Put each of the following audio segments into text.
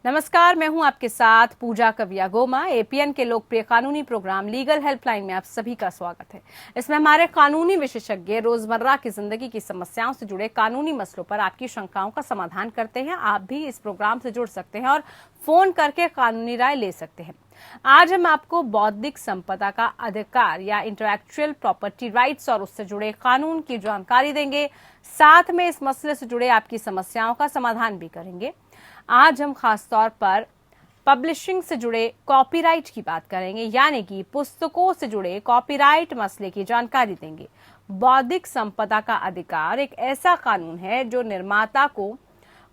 नमस्कार, मैं हूं आपके साथ पूजा कविया गोमा। एपीएन के लोकप्रिय कानूनी प्रोग्राम लीगल हेल्पलाइन में आप सभी का स्वागत है। इसमें हमारे कानूनी विशेषज्ञ रोजमर्रा की जिंदगी की समस्याओं से जुड़े कानूनी मसलों पर आपकी शंकाओं का समाधान करते हैं। आप भी इस प्रोग्राम से जुड़ सकते हैं और फोन करके कानूनी राय ले सकते हैं। आज हम आपको बौद्धिक संपदा का अधिकार या इंटेलेक्चुअल प्रॉपर्टी राइट्स और उससे जुड़े कानून की जानकारी देंगे। साथ में इस मसले से जुड़े आपकी समस्याओं का समाधान भी करेंगे। आज हम खास तौर पर पब्लिशिंग से जुड़े कॉपीराइट की बात करेंगे, यानी कि पुस्तकों से जुड़े कॉपीराइट मसले की जानकारी देंगे। बौद्धिक संपदा का अधिकार एक ऐसा कानून है जो निर्माता को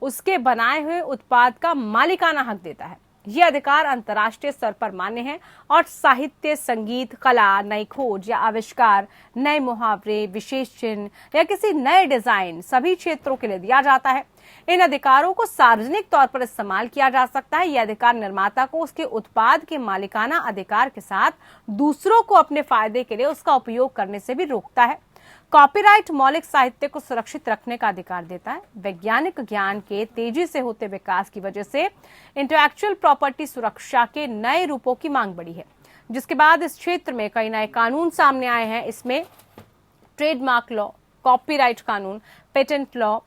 उसके बनाए हुए उत्पाद का मालिकाना हक देता है। ये अधिकार अंतर्राष्ट्रीय स्तर पर मान्य है और साहित्य, संगीत, कला, नई खोज या आविष्कार, नए मुहावरे, विशेष चिन्ह या किसी नए डिजाइन सभी क्षेत्रों के लिए दिया जाता है। इन अधिकारों को सार्वजनिक तौर पर इस्तेमाल किया जा सकता है। यह अधिकार निर्माता को उसके उत्पाद के मालिकाना अधिकार के साथ दूसरों को अपने फायदे के लिए उसका उपयोग करने से भी रोकता है। कॉपीराइट मौलिक साहित्य को सुरक्षित रखने का अधिकार देता है। वैज्ञानिक ज्ञान के तेजी से होते विकास की वजह से इंटेलेक्चुअल प्रॉपर्टी सुरक्षा के नए रूपों की मांग बढ़ी है, जिसके बाद इस क्षेत्र में कई नए कानून सामने आए हैं। इसमें ट्रेडमार्क लॉ, कॉपीराइट कानून, patent law,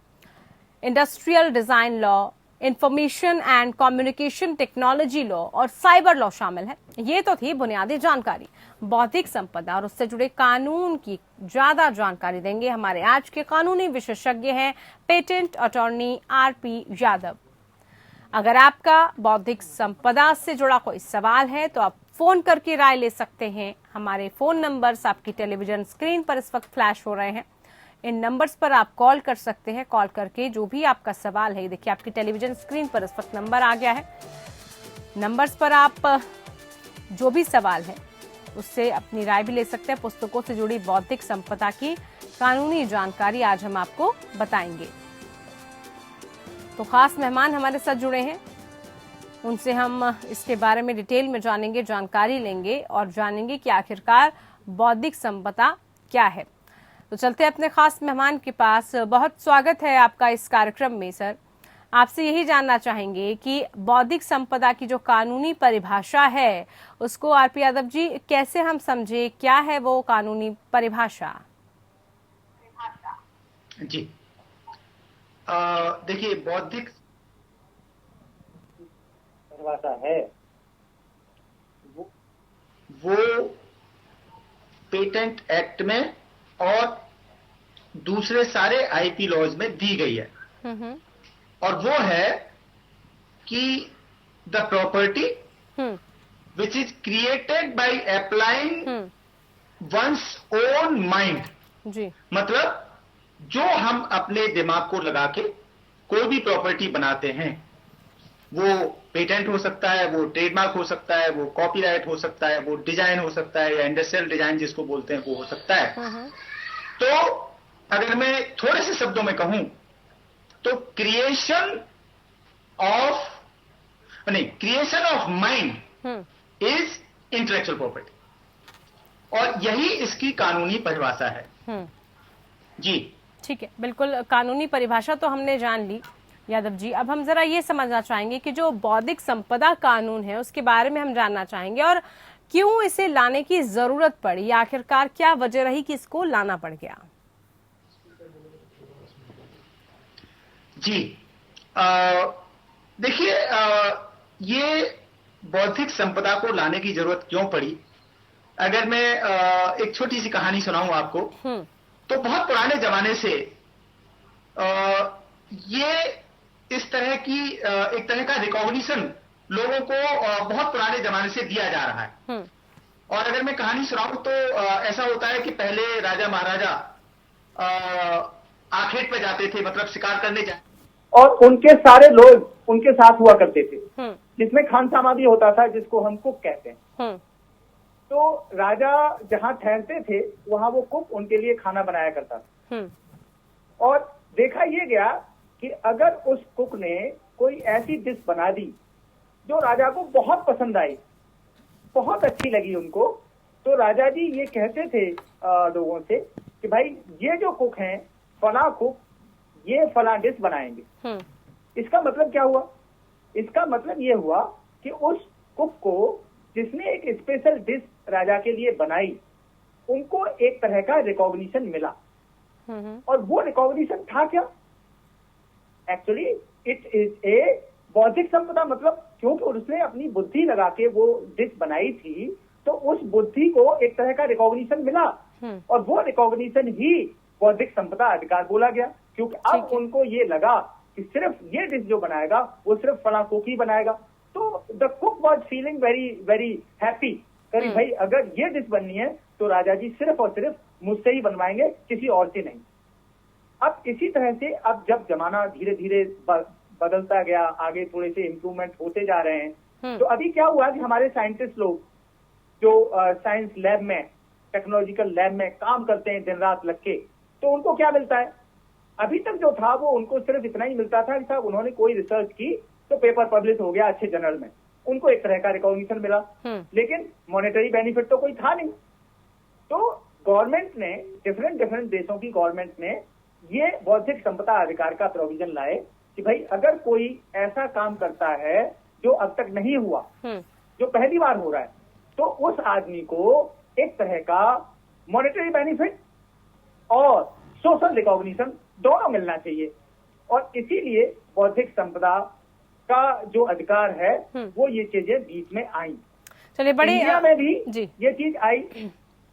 industrial design law, information and communication technology law और साइबर लॉ शामिल है। ये तो थी बुनियादी जानकारी। बौद्धिक संपदा और उससे जुड़े कानून की ज्यादा जानकारी देंगे हमारे आज के कानूनी विशेषज्ञ हैं पेटेंट अटॉर्नी आरपी यादव। अगर आपका बौद्धिक संपदा से जुड़ा कोई सवाल है तो आप फोन करके राय ले सकते हैं। हमारे फोन नंबर्स आपकी टेलीविजन स्क्रीन पर इस वक्त फ्लैश हो रहे हैं। इन नंबर्स पर आप कॉल कर सकते हैं। कॉल करके जो भी आपका सवाल है, देखिए आपकी टेलीविजन स्क्रीन पर इस वक्त नंबर आ गया है। नंबर्स पर आप जो भी सवाल है उससे अपनी राय भी ले सकते हैं। पुस्तकों से जुड़ी बौद्धिक संपदा की कानूनी जानकारी आज हम आपको बताएंगे। तो खास मेहमान हमारे साथ जुड़े हैं, उनसे हम इसके बारे में डिटेल में जानेंगे, जानकारी लेंगे और जानेंगे कि आखिरकार बौद्धिक संपदा क्या है। तो चलते अपने खास मेहमान के पास। बहुत स्वागत है आपका इस कार्यक्रम में सर। आपसे यही जानना चाहेंगे कि बौद्धिक संपदा की जो कानूनी परिभाषा है उसको आरपी यादव जी कैसे हम समझे, क्या है वो कानूनी परिभाषा? जी देखिए, बौद्धिक परिभाषा है वो पेटेंट एक्ट में और दूसरे सारे आईपी लॉज में दी गई है। और वो है कि the property which is created by applying one's own mind. जी, मतलब जो हम अपने दिमाग को लगा के कोई भी प्रॉपर्टी बनाते हैं, वो पेटेंट हो सकता है, वो ट्रेडमार्क हो सकता है, वो कॉपीराइट हो सकता है, वो डिजाइन हो सकता है या इंडस्ट्रियल डिजाइन जिसको बोलते हैं वो हो सकता है। तो अगर मैं थोड़े से शब्दों में कहूं तो creation of mind is intellectual property, और यही इसकी कानूनी परिभाषा है। जी ठीक है, बिल्कुल कानूनी परिभाषा तो हमने जान ली यादव जी। अब हम जरा ये समझना चाहेंगे कि जो बौद्धिक संपदा कानून है उसके बारे में हम जानना चाहेंगे और क्यों इसे लाने की जरूरत पड़ी, आखिरकार क्या वजह रही कि इसको लाना पड़ गया? जी देखिए, ये बौद्धिक संपदा को लाने की जरूरत क्यों पड़ी, अगर मैं एक छोटी सी कहानी सुनाऊं आपको, तो बहुत पुराने जमाने से ये इस तरह की एक तरह का रिकॉग्निशन लोगों को बहुत पुराने जमाने से दिया जा रहा है। और अगर मैं कहानी सुनाऊं तो ऐसा होता है कि पहले राजा महाराजा आखेट पे जाते थे, मतलब शिकार करने जाते, और उनके सारे लोग उनके साथ हुआ करते थे, जिसमें खानसामा भी होता था, जिसको हम कुक कहते हैं। तो राजा जहां ठहरते थे वहां वो कुक उनके लिए खाना बनाया करता था। और देखा ये गया कि अगर उस कुक ने कोई ऐसी डिश बना दी जो राजा को बहुत पसंद आई, बहुत अच्छी लगी उनको, तो राजा जी ये कहते थे लोगों से कि भाई ये जो कुक हैं, फला कुक, ये फला डिश बनाएंगे। इसका मतलब क्या हुआ इसका मतलब ये हुआ कि उस कुक को जिसने एक स्पेशल डिश राजा के लिए बनाई, उनको एक तरह का रिकॉग्निशन मिला। और वो रिकॉग्निशन था क्या? एक्चुअली इट इज ए बौद्धिक संपदा, मतलब क्योंकि उसने अपनी बुद्धि लगा के वो डिश बनाई थी, तो उस बुद्धि को एक तरह का रिकॉग्निशन मिला, और वो रिकॉग्निशन ही बौद्धिक संपदा अधिकार बोला गया। क्योंकि अब उनको ये लगा कि सिर्फ ये डिश जो बनाएगा वो सिर्फ फला कुक ही बनाएगा। तो the cook was feeling very very happy, करी भाई अगर ये डिश बननी है तो राजा जी सिर्फ और सिर्फ मुझसे ही बनवाएंगे, किसी और से नहीं। अब इसी तरह से अब जब जमाना धीरे धीरे बदलता गया, आगे थोड़े से इम्प्रूवमेंट होते जा रहे हैं, तो अभी क्या हुआ कि हमारे साइंटिस्ट लोग जो साइंस लैब में, टेक्नोलॉजिकल लैब में काम करते हैं दिन रात लग के, तो उनको क्या मिलता है? अभी तक जो था वो उनको सिर्फ इतना ही मिलता था कि साहब उन्होंने कोई रिसर्च की तो पेपर पब्लिश हो गया अच्छे जर्नल में, उनको एक तरह का रिकॉग्निशन मिला, लेकिन मॉनेटरी बेनिफिट तो कोई था नहीं। तो गवर्नमेंट ने, डिफरेंट देशों की गवर्नमेंट ने ये बौद्धिक संपदा अधिकार का प्रोविजन लाए कि भाई अगर कोई ऐसा काम करता है जो अब तक नहीं हुआ, जो पहली बार हो रहा है, तो उस आदमी को एक तरह का मॉनेटरी बेनिफिट और सोशल रिकॉग्निशन दोनों मिलना चाहिए। और इसीलिए बौद्धिक संपदा का जो अधिकार है वो ये चीजें बीच में आई। चलिए, बड़ी इंडिया में भी जी ये चीज आई,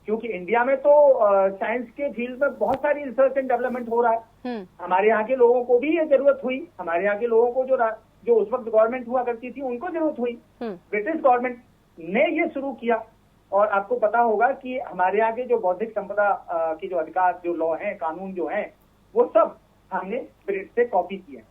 क्योंकि इंडिया में तो साइंस के फील्ड में बहुत सारी रिसर्च एंड डेवलपमेंट हो रहा है। हमारे यहाँ के लोगों को भी ये जरूरत हुई, हमारे यहाँ के लोगों को जो उस वक्त गवर्नमेंट हुआ करती थी उनको जरूरत हुई। ब्रिटिश गवर्नमेंट ने ये शुरू किया, और आपको पता होगा कि हमारे यहाँ के जो बौद्धिक संपदा की जो अधिकार, जो लॉ हैं, कानून जो हैं, वो सब हमने ब्रिटिश से कॉपी किए।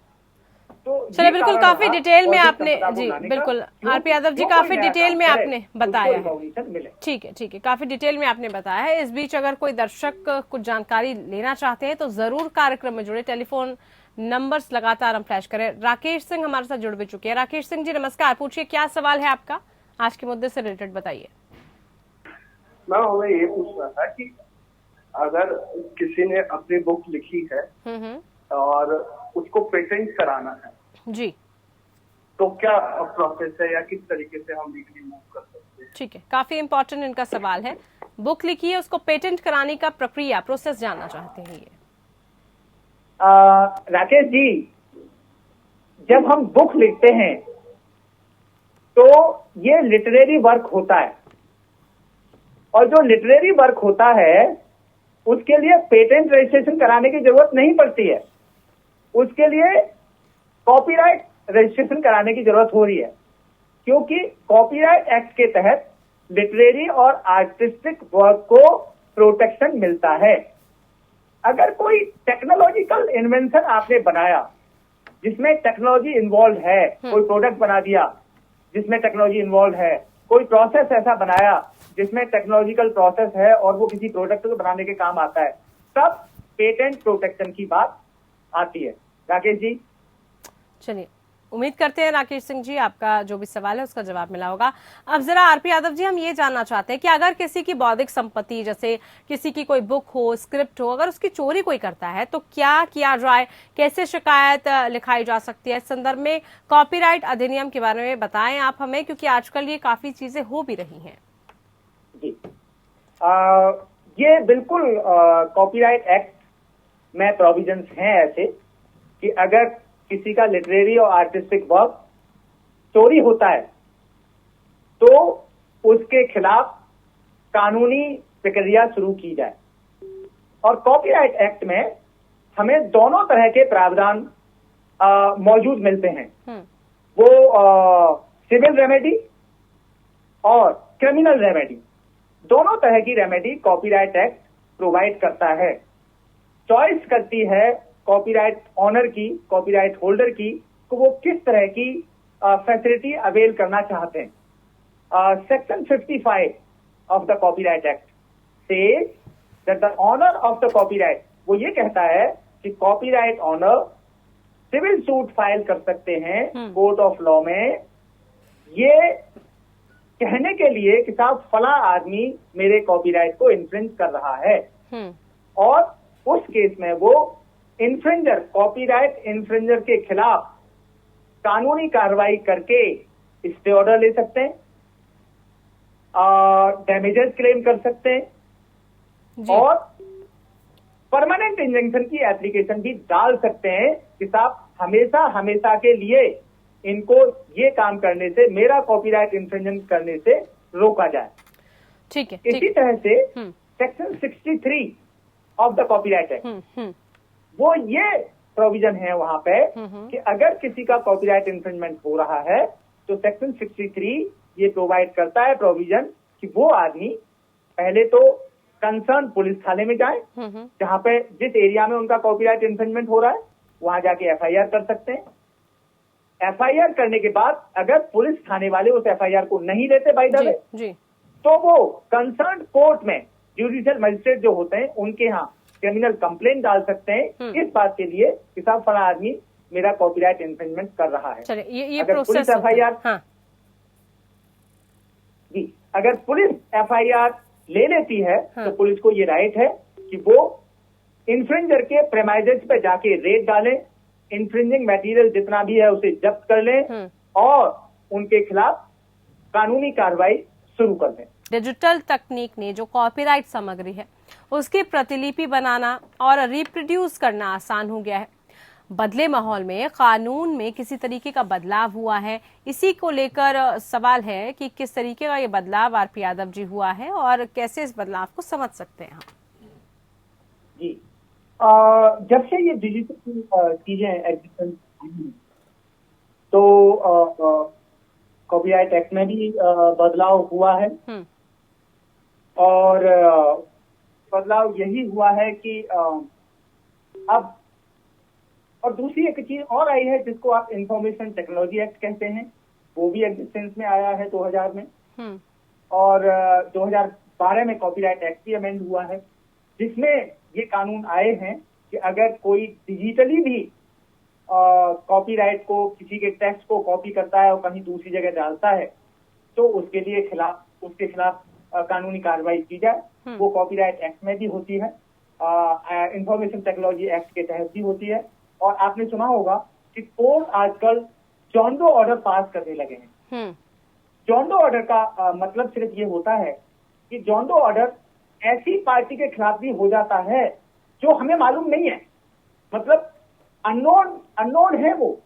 तो चलिए, बिल्कुल काफी डिटेल में आपने, जी बिल्कुल आरपी यादव जी, काफी डिटेल में आपने बताया है। ठीक है, काफी डिटेल में आपने बताया है। इस बीच अगर कोई दर्शक कुछ जानकारी लेना चाहते हैं तो जरूर कार्यक्रम में जुड़े। टेलीफोन नंबर्स लगातार हम फ्लैश करें। राकेश सिंह हमारे साथ जुड़ भी चुके हैं। राकेश सिंह जी नमस्कार, पूछिए क्या सवाल है आपका, आज के मुद्दे से रिलेटेड बताइए। मैं हमें ये पूछना था कि अगर किसी ने अपनी बुक लिखी है और उसको पेटेंट कराना है जी, तो क्या प्रोसेस है या किस तरीके से हम लीगली मूव कर सकते हैं? ठीक है, काफी इंपॉर्टेंट इनका सवाल है। बुक लिखी है, उसको पेटेंट कराने का प्रक्रिया, प्रोसेस जानना चाहते हैं ये। राकेश जी, जब हम बुक लिखते हैं तो ये लिटरेरी वर्क होता है, और जो लिटरेरी वर्क होता है उसके लिए पेटेंट रजिस्ट्रेशन कराने की जरूरत नहीं पड़ती है, उसके लिए कॉपीराइट रजिस्ट्रेशन कराने की जरूरत हो रही है, क्योंकि कॉपीराइट एक्ट के तहत लिटरेरी और आर्टिस्टिक वर्क को प्रोटेक्शन मिलता है। अगर कोई टेक्नोलॉजिकल इन्वेंशन आपने बनाया जिसमें टेक्नोलॉजी इन्वॉल्व है, कोई प्रोडक्ट बना दिया जिसमें टेक्नोलॉजी इन्वॉल्व है, कोई प्रोसेस ऐसा बनाया जिसमें टेक्नोलॉजिकल प्रोसेस है और वो किसी प्रोडक्ट को बनाने के काम आता है, तब पेटेंट प्रोटेक्शन की बात आती है। राकेश जी, चलिए, उम्मीद करते हैं राकेश सिंह जी आपका जो भी सवाल है उसका जवाब मिला होगा। अब जरा आरपी यादव जी, हम ये जानना चाहते हैं कि अगर किसी की बौद्धिक संपत्ति, जैसे किसी की कोई बुक हो, स्क्रिप्ट हो, अगर उसकी चोरी कोई करता है तो क्या किया जाए, कैसे शिकायत लिखाई जा सकती है? इस संदर्भ में कॉपीराइट अधिनियम के बारे में बताएं आप हमें, क्योंकि आजकल ये काफी चीजें हो भी रही हैं। जी, ये बिल्कुल कॉपीराइट एक्ट में प्रोविजंस हैं ऐसे कि अगर किसी का लिटरेरी और आर्टिस्टिक वर्क चोरी होता है तो उसके खिलाफ कानूनी प्रक्रिया शुरू की जाए। और कॉपीराइट एक्ट में हमें दोनों तरह के प्रावधान मौजूद मिलते हैं। वो सिविल रेमेडी और क्रिमिनल रेमेडी, दोनों तरह की रेमेडी कॉपीराइट एक्ट प्रोवाइड करता है। चॉइस करती है कॉपीराइट ऑनर की, कॉपीराइट होल्डर की, तो वो किस तरह की फैसिलिटी अवेल करना चाहते हैं। Section 55 of the copyright act says that the owner of the copyright, वो ये कहता है कि copyright owner civil suit file कर सकते हैं कोर्ट ऑफ लॉ में, ये कहने के लिए कि साहब फला आदमी मेरे कॉपीराइट को इन्फ्रिंज कर रहा है, और उस केस में वो इन्फ्रिंजर, कॉपीराइट इन्फ्रिंजर के खिलाफ कानूनी कार्रवाई करके स्टे ऑर्डर ले सकते हैं, डैमेजेस क्लेम कर सकते हैं और परमानेंट इंजंक्शन की एप्लीकेशन भी डाल सकते हैं कि साहब हमेशा हमेशा के लिए इनको ये काम करने से, मेरा कॉपीराइट इंफ्रिंजमेंट करने से रोका जाए। ठीक है। इसी तरह से section 63 of the copyright act, वो ये प्रोविजन है वहां पे कि अगर किसी का कॉपीराइट इंफ्रिंजमेंट हो रहा है तो सेक्शन 63 ये प्रोवाइड करता है प्रोविजन कि वो आदमी पहले तो कंसर्न पुलिस थाने में जाए, जहां पे जिस एरिया में उनका कॉपीराइट इंफ्रिंजमेंट हो रहा है वहां जाके एफआईआर कर सकते हैं। एफआईआर करने के बाद अगर पुलिस थाने वाले उस एफआईआर को नहीं लेते बाय द वे, तो वो कंसर्न कोर्ट में जुडिशियल मजिस्ट्रेट जो होते हैं उनके यहाँ क्रिमिनल कंप्लेंट डाल सकते हैं इस बात के लिए कि साहब फला आदमी मेरा कॉपीराइट इंफ्रिंजमेंट कर रहा है। ये अगर पुलिस एफआईआर जी, अगर पुलिस एफआईआर ले लेती है तो पुलिस को ये राइट है कि वो इन्फ्रिंजर के प्रेमाइजेस पे जाके रेड डालें, इन्फ्रिंजिंग मटेरियल जितना भी है उसे जब्त कर लें और उनके खिलाफ कानूनी कार्रवाई शुरू कर दें। डिजिटल तकनीक ने जो कॉपीराइट सामग्री है उसकी प्रतिलिपि बनाना और रिप्रोड्यूस करना आसान हो गया है। बदले माहौल में कानून में किसी तरीके का बदलाव हुआ है, इसी को लेकर सवाल है कि किस तरीके का ये बदलाव आरपी यादव जी हुआ है और कैसे इस बदलाव को समझ सकते हैं हम। जी, जब से ये डिजिटल चीजें एग्जिस्टेंस तो कॉपीराइट एक्ट में भी बदलाव हुआ है और बदलाव यही हुआ है कि अब और दूसरी एक चीज और आई है जिसको आप इंफॉर्मेशन टेक्नोलॉजी एक्ट कहते हैं, वो भी एग्जिस्टेंस में आया है 2000 में और 2012 में कॉपीराइट एक्ट भी अमेंड हुआ है जिसमें ये कानून आए हैं कि अगर कोई डिजिटली भी कॉपीराइट को, किसी के टेक्स्ट को कॉपी करता है और कहीं दूसरी जगह डालता है तो उसके खिलाफ कानूनी कार्रवाई की जाए। वो कॉपीराइट एक्ट में भी होती है, इंफॉर्मेशन टेक्नोलॉजी एक्ट के तहत भी होती है। और आपने सुना होगा कि कोर्ट आजकल जॉन डो ऑर्डर पास करने लगे हैं। जॉन डो ऑर्डर का मतलब सिर्फ ये होता है कि जॉन डो ऑर्डर ऐसी पार्टी के खिलाफ भी हो जाता है जो हमें मालूम नहीं है, मतलब अननोन है वो,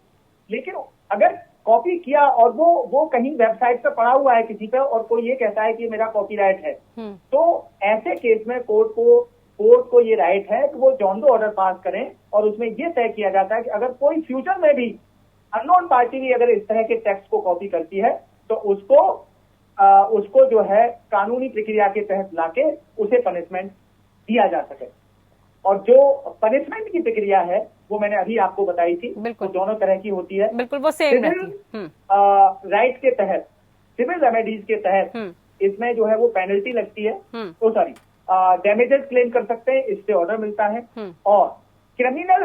लेकिन अगर कॉपी किया और वो कहीं वेबसाइट पे पड़ा हुआ है किसी पे और कोई ये कहता है कि मेरा कॉपीराइट है, तो ऐसे केस में कोर्ट को ये राइट है कि वो जॉन डो ऑर्डर पास करें और उसमें ये तय किया जाता है कि अगर कोई फ्यूचर में भी अननोन पार्टी भी अगर इस तरह के टेक्स्ट को कॉपी करती है तो उसको जो है कानूनी प्रक्रिया के तहत लाके उसे पनिशमेंट दिया जा सके। और जो पनिशमेंट की प्रक्रिया है वो मैंने अभी आपको बताई थी, वो दोनों तरह की होती है। बिल्कुल, वो सेम राइट के तहत, सिविल रेमेडीज के तहत इसमें जो है वो पेनल्टी लगती है, डैमेजेस क्लेम कर सकते हैं, इससे ऑर्डर मिलता है। और क्रिमिनल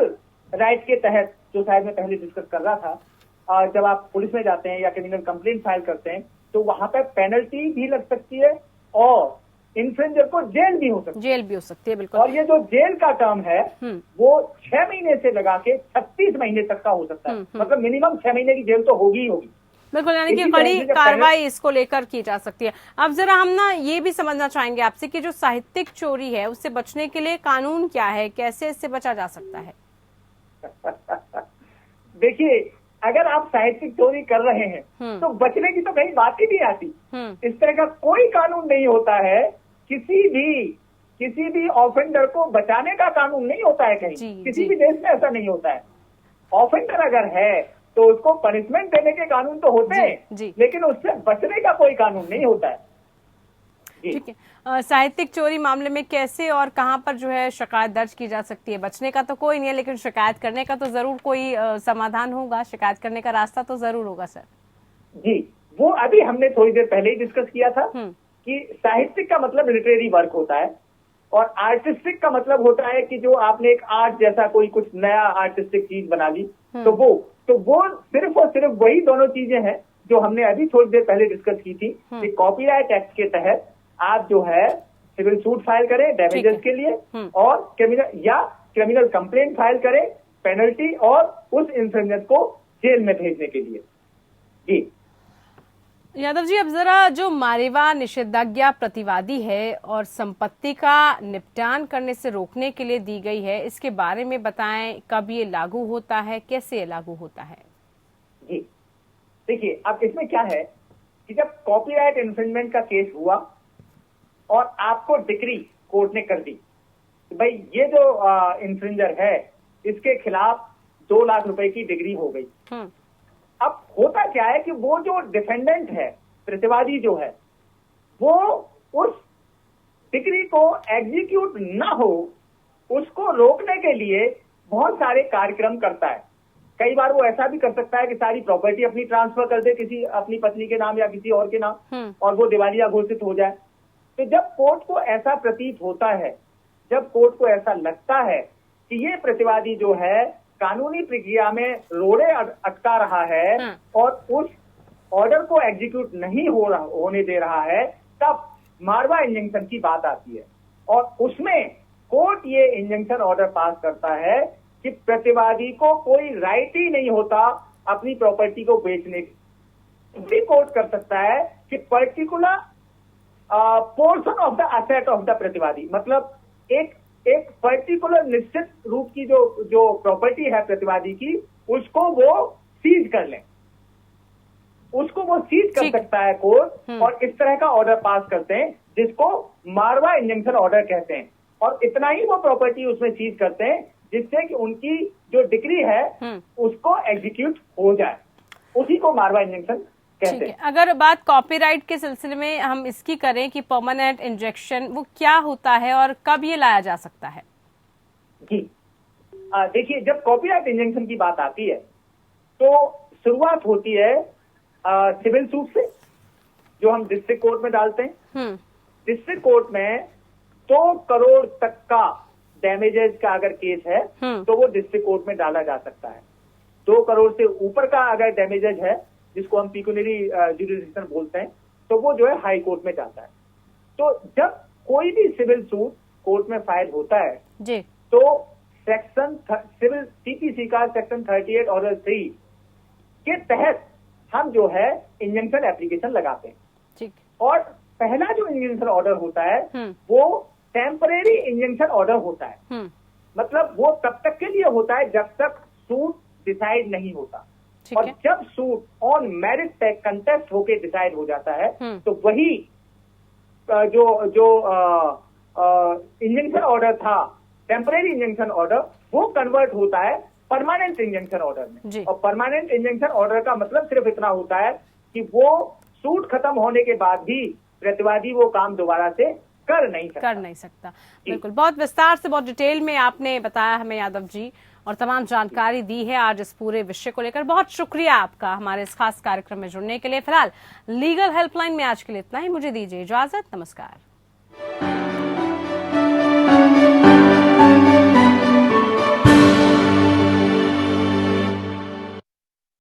राइट के तहत जो शायद मैं पहले डिस्कस कर रहा था, जब आप पुलिस में जाते हैं या क्रिमिनल कंप्लेंट फाइल करते हैं तो वहां पे पेनल्टी भी लग सकती है और इन्फ्रिंजर को जेल भी हो सकती है। बिल्कुल। और ये जो जेल का टर्म है वो 6 महीने से लगा के 36 महीने तक का हो सकता है, मतलब मिनिमम 6 महीने की जेल तो होगी ही होगी। बिल्कुल, यानी कि कड़ी कार्रवाई इसको लेकर की जा सकती है। अब जरा हम ना ये भी समझना चाहेंगे आपसे कि जो साहित्यिक चोरी है उससे बचने के लिए कानून क्या है, कैसे इससे बचा जा सकता है? देखिए, अगर आप साहित्यिक चोरी कर रहे हैं तो बचने की तो कहीं बात ही नहीं आती। इस तरह का कोई कानून नहीं होता है, किसी भी ऑफेंडर को बचाने का कानून नहीं होता है कहीं, किसी भी देश में ऐसा नहीं होता है। ऑफेंडर अगर है तो उसको पनिशमेंट देने के कानून तो होते हैं, लेकिन उससे बचने का कोई कानून नहीं होता है। ठीक है, साहित्यिक चोरी मामले में कैसे और कहां पर जो है शिकायत दर्ज की जा सकती है? बचने का तो कोई नहीं है, लेकिन शिकायत करने का तो जरूर कोई समाधान होगा, शिकायत करने का रास्ता तो जरूर होगा सर। जी, वो अभी हमने थोड़ी देर पहले ही डिस्कस किया था कि साहित्यिक का मतलब लिटरेरी वर्क होता है और आर्टिस्टिक का मतलब होता है कि जो आपने एक आर्ट जैसा कोई कुछ नया आर्टिस्टिक चीज बना ली, तो वो सिर्फ और सिर्फ वही दोनों चीजें हैं जो हमने अभी थोड़ी देर पहले डिस्कस की थी कि कॉपीराइट एक्ट के तहत आप जो है सिविल सूट फाइल करें डैमेजेस के लिए और क्रिमिनल कंप्लेंट फाइल करें पेनल्टी और उस इंफ्रिंजर को जेल में भेजने के लिए। जी यादव जी, अब जरा जो मारेवा निषेधाज्ञा प्रतिवादी है और संपत्ति का निपटान करने से रोकने के लिए दी गई है, इसके बारे में बताएं। कब ये लागू होता है, कैसे ये लागू होता है? जी देखिए, अब इसमें क्या है कि जब कॉपीराइट इन्फ्रिंजमेंट का केस हुआ और आपको डिक्री कोर्ट ने कर दी कि भाई ये जो इन्फ्रिंजर है इसके खिलाफ 2 लाख रुपए की डिग्री हो गई। अब होता क्या है कि वो जो डिफेंडेंट है, प्रतिवादी जो है, वो उस डिक्री को एग्जीक्यूट ना हो उसको रोकने के लिए बहुत सारे कार्यक्रम करता है। कई बार वो ऐसा भी कर सकता है कि सारी प्रॉपर्टी अपनी ट्रांसफर कर दे किसी अपनी पत्नी के नाम या किसी और के नाम, और वो दिवालिया घोषित हो जाए। तो जब कोर्ट को ऐसा प्रतीत होता है, जब कोर्ट को ऐसा लगता है कि ये प्रतिवादी जो है कानूनी प्रक्रिया में रोड़े अटका रहा है और उस ऑर्डर को एग्जीक्यूट नहीं होने दे रहा है, तब मारवा इंजंक्शन की बात आती है। और उसमें कोर्ट ये इंजंक्शन ऑर्डर पास करता है कि प्रतिवादी को कोई राइट ही नहीं होता अपनी प्रॉपर्टी को बेचने की। भी कोर्ट कर सकता है कि particular portion of the asset of the प्रतिवादी, मतलब एक पर्टिकुलर निश्चित रूप की जो प्रॉपर्टी है प्रतिवादी की, उसको वो सीज कर ले, उसको वो सीज कर सकता है कोर्ट। और इस तरह का ऑर्डर पास करते हैं जिसको मारवा इंजंक्शन ऑर्डर कहते हैं। और इतना ही वो प्रॉपर्टी उसमें सीज करते हैं जिससे कि उनकी जो डिक्री है उसको एग्जीक्यूट हो जाए, उसी को मारवा इंजंक्शन कहते हैं। अगर बात कॉपीराइट के सिलसिले में हम इसकी करें कि परमानेंट इंजेक्शन वो क्या होता है और कब ये लाया जा सकता है? जी देखिए, जब कॉपीराइट इंजंक्शन की बात आती है तो शुरुआत होती है सिविल सूट से, जो हम डिस्ट्रिक्ट कोर्ट में डालते हैं। डिस्ट्रिक्ट कोर्ट में 2 करोड़ तक का डैमेजेस का अगर केस है तो वो डिस्ट्रिक्ट कोर्ट में डाला जा सकता है। 2 करोड़ से ऊपर का अगर डैमेजेस है, जिसको हम पिक्यूनियरी जुरिडिक्शन बोलते हैं, तो वो जो है हाई कोर्ट में जाता है। तो जब कोई भी सिविल सूट कोर्ट में फाइल होता है जी, तो सेक्शन सिविल सीपीसी का सेक्शन 38 ऑर्डर 3 के तहत हम जो है इंजंक्शन एप्लीकेशन लगाते हैं। ठीक। और पहला जो इंजंक्शन ऑर्डर होता है वो टेम्परेरी इंजंक्शन ऑर्डर होता है। मतलब वो तब तक के लिए होता है जब तक सूट डिसाइड नहीं होता। और जब सूट ऑन मेरिट पे कंटेस्ट होके डिसाइड हो जाता है तो वही जो इंजंक्शन ऑर्डर था, टेम्परेरी इंजंक्शन ऑर्डर, वो कन्वर्ट होता है परमानेंट इंजंक्शन ऑर्डर में। और परमानेंट इंजंक्शन ऑर्डर का मतलब सिर्फ इतना होता है कि वो सूट खत्म होने के बाद भी प्रतिवादी वो काम दोबारा से कर नहीं सकता। बिल्कुल, बहुत विस्तार से, बहुत डिटेल में आपने बताया हमें यादव जी, और तमाम जानकारी दी है आज इस पूरे विषय को लेकर। बहुत शुक्रिया आपका हमारे इस खास कार्यक्रम में जुड़ने के लिए। फिलहाल लीगल हेल्पलाइन में आज के लिए इतना ही। मुझे दीजिए इजाजत। नमस्कार।